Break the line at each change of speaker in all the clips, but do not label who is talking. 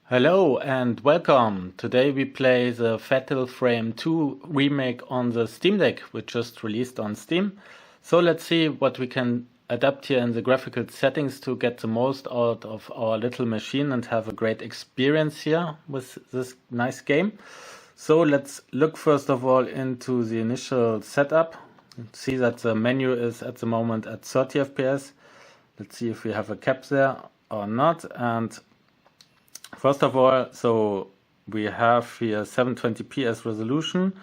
Hello and welcome. Today we play the Fatal Frame 2 remake on the Steam Deck, which just released on Steam. So let's see what we can adapt here in the graphical settings to get the most out of our little machine and have a great experience here with this nice game. So let's look first of all into the initial setup. See that the menu is at the moment at 30 FPS. Let's see if we have a cap there or not. And first of all, so we have here 720p as resolution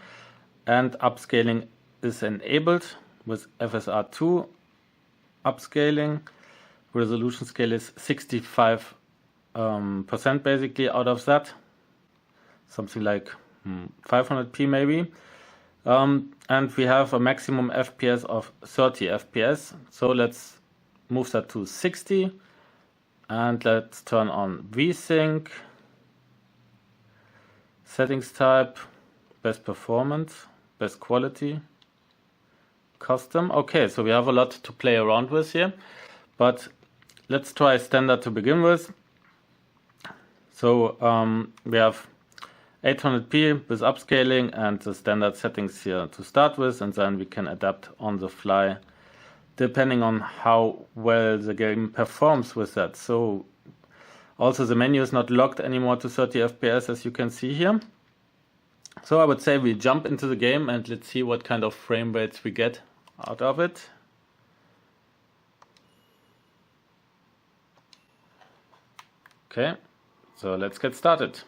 and upscaling is enabled with FSR2 upscaling. Resolution scale is 65% basically out of that. Something like 500p maybe. And we have a maximum FPS of 30 FPS. So let's move that to 60. And let's turn on VSync, settings type, best performance, best quality, custom. Okay, so we have a lot to play around with here, but let's try standard to begin with. So we have 800p with upscaling and the standard settings here to start with, and then we can adapt on the fly depending on how well the game performs with that. So also the menu is not locked anymore to 30 FPS as you can see here. So I would say we jump into the game and let's see what kind of frame rates we get out of it. Okay, so let's get started.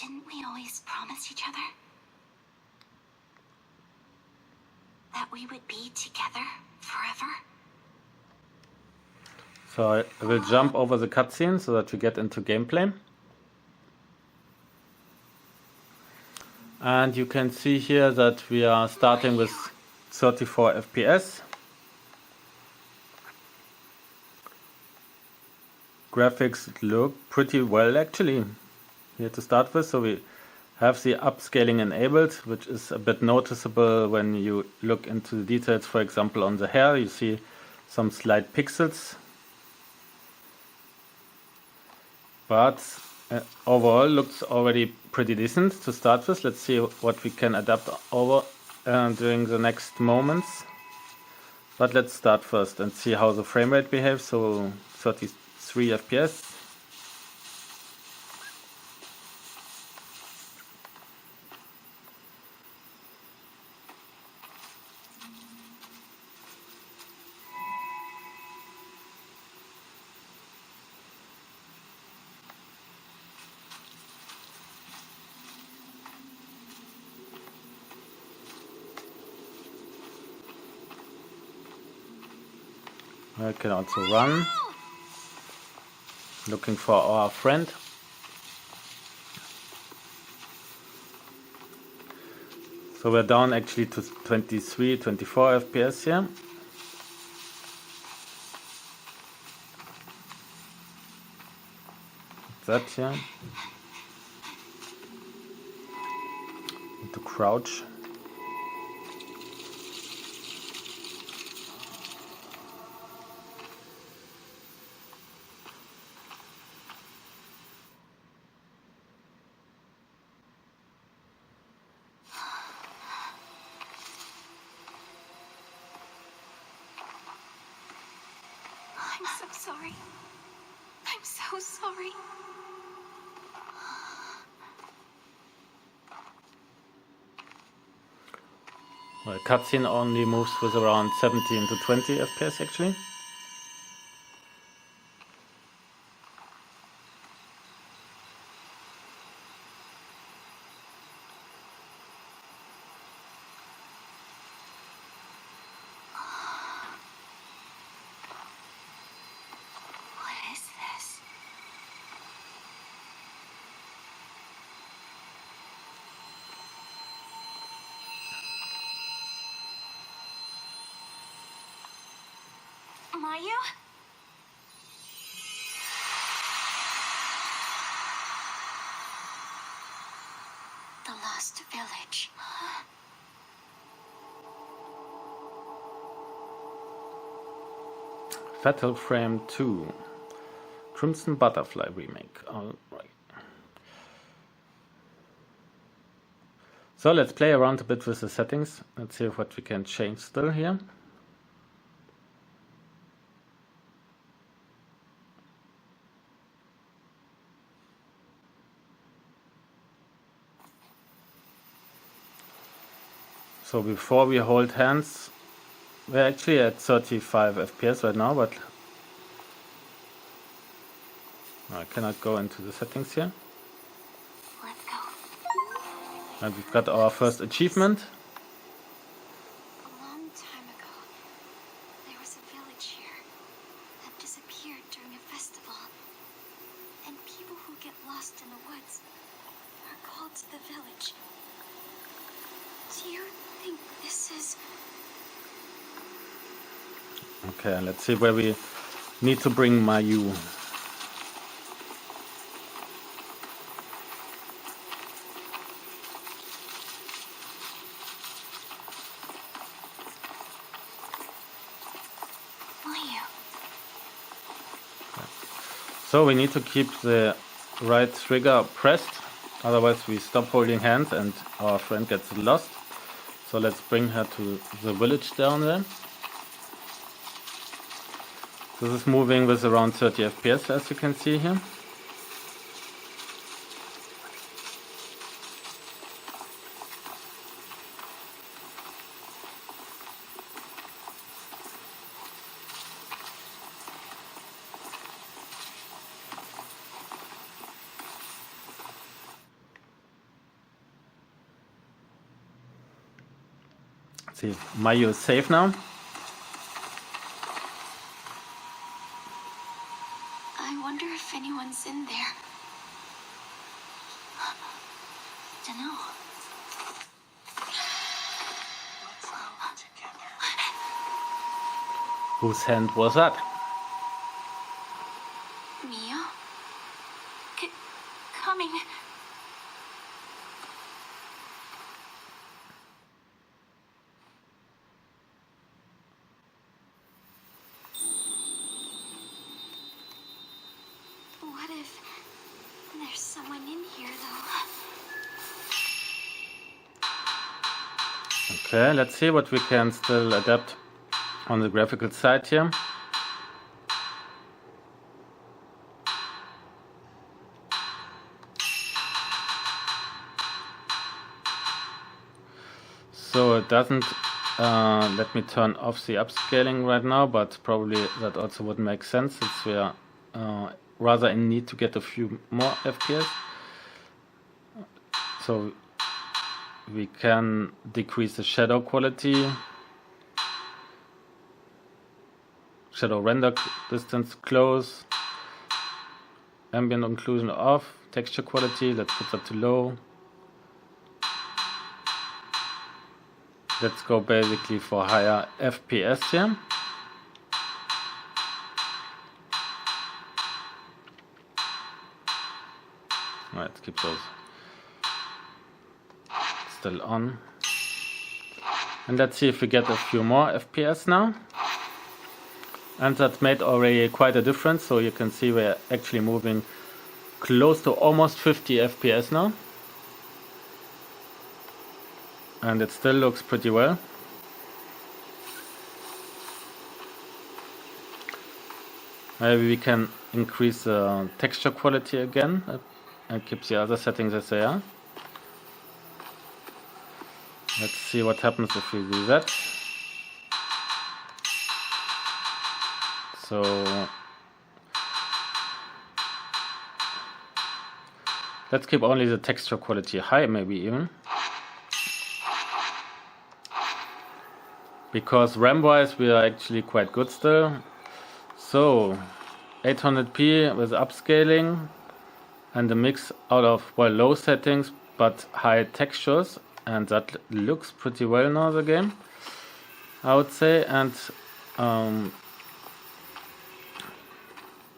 Didn't we always promise each other that we would be together forever?
So I will jump over the cutscene so that we get into gameplay. And you can see here that we are starting with 34 FPS. Graphics look pretty well actually here to start with. So we have the upscaling enabled, which is a bit noticeable when you look into the details. For example, on the hair you see some slight pixels, but overall looks already pretty decent to start with. Let's see what we can adapt over during the next moments, but let's start first and see how the frame rate behaves. So 33 FPS. I can also run, looking for our friend. So we're down actually to 23, 24 FPS here. That here. Need to crouch.
I'm so sorry. I'm so sorry.
Well, cutscene only moves with around 17 to 20 FPS actually.
What is this? Mayu? lost village.
Fatal Frame 2. Crimson Butterfly Remake. Alright. So let's play around a bit with the settings. Let's see what we can change still here. So before we hold hands, we're actually at 35 FPS right now, but I cannot go into the settings here.
Let's go.
And we've got our first achievement.
A long time ago, there was a village here that disappeared during a festival. And people who get lost in the woods are called to the village. Do you think this is...
Okay, let's see where we need to bring Mayu.
Mayu?
So we need to keep the right trigger pressed, otherwise we stop holding hands and our friend gets lost. So let's bring her to the village down there. This is moving with around 30 FPS, as you can see here. See, Mayu is safe now.
I wonder if anyone's in there. Dunno. Let's go together.
Whose hand was that?
Mio? Coming. What if there's someone in here, though?
Okay, let's see what we can still adapt on the graphical side here. So it doesn't let me turn off the upscaling right now, but probably that also would make sense since we are rather in need to get a few more FPS. So we can decrease the shadow quality, shadow render distance close, ambient occlusion off, texture quality, let's put that to low. Let's go basically for higher FPS here. Let's keep those still on. And let's see if we get a few more FPS now. And that made already quite a difference, so you can see we're actually moving close to almost 50 FPS now. And it still looks pretty well. Maybe we can increase the texture quality again and keep the other settings as they are. Let's see what happens if we do that. So let's keep only the texture quality high, maybe even. Because RAM wise we are actually quite good still. So 800p with upscaling and a mix out of, well, low settings but high textures, and that looks pretty well now, the game, I would say. And well,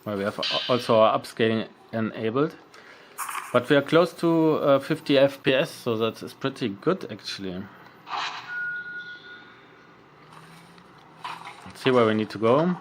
we have also our upscaling enabled. But we are close to 50 FPS, so that is pretty good actually. Let's see where we need to go.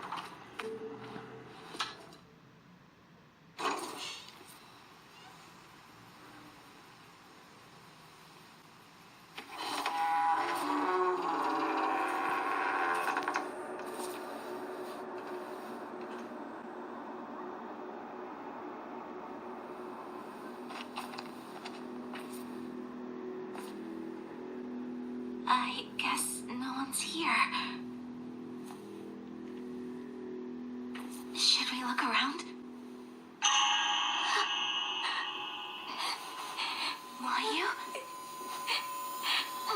I guess no one's here. Should we look around? Mayu?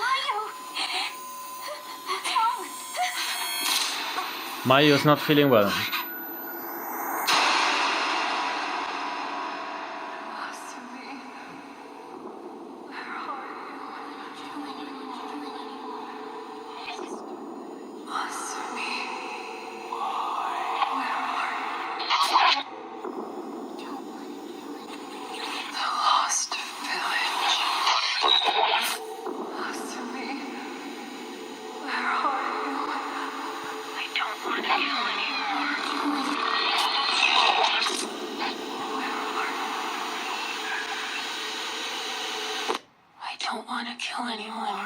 Mayu! What's wrong?
Mayu is not feeling well.
I don't want to kill anyone.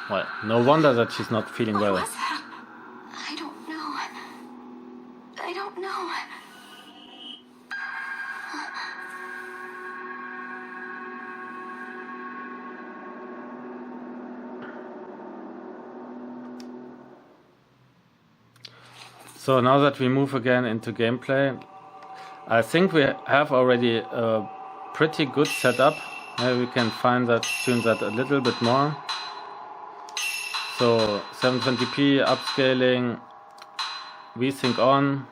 Well, no wonder that she's not feeling well.
What was that? I don't know. I don't know.
So now that we move again into gameplay, I think we have already a pretty good setup. Maybe we can tune that a little bit more. So 720p upscaling, VSync on,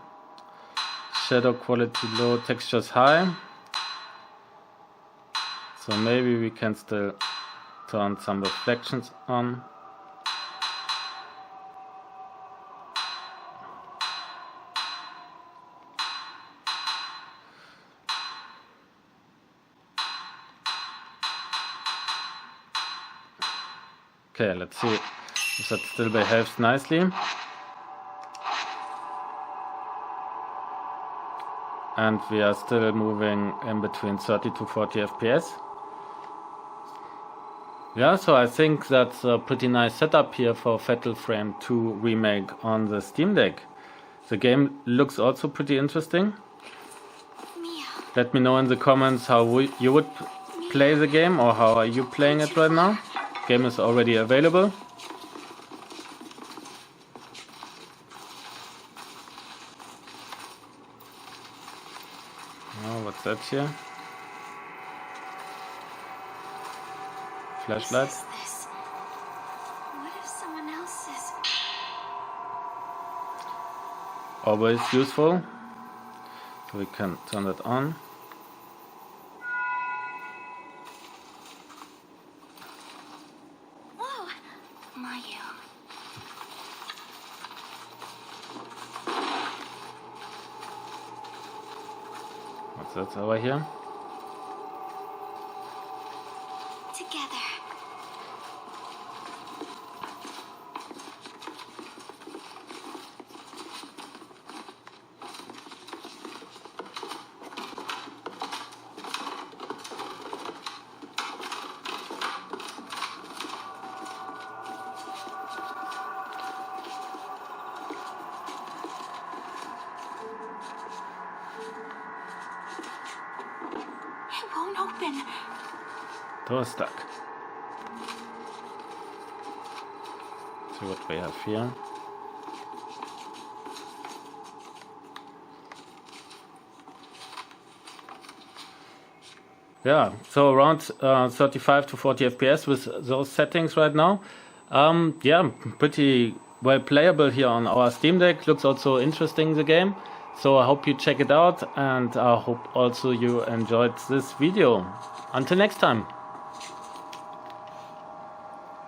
shadow quality low, textures high. So maybe we can still turn some reflections on. Okay, let's see if that still behaves nicely. And we are still moving in between 30 to 40 FPS. Yeah, so I think that's a pretty nice setup here for Fatal Frame 2 Remake on the Steam Deck. The game looks also pretty interesting.
Mia.
Let me know in the comments how you would play the game, or how are you playing it right now. Game is already available. Oh, what's that here? Flashlight.
What is this? What if someone else is?
Always useful. So we can turn that on.
Whoa, Mayu.
What's that over here?
Together. It won't open.
Door stuck. See what we have here. Yeah, so around 35 to 40 FPS with those settings right now. Yeah, pretty well playable here on our Steam Deck. Looks also interesting, the game. So I hope you check it out, and I hope also you enjoyed this video. Until next time.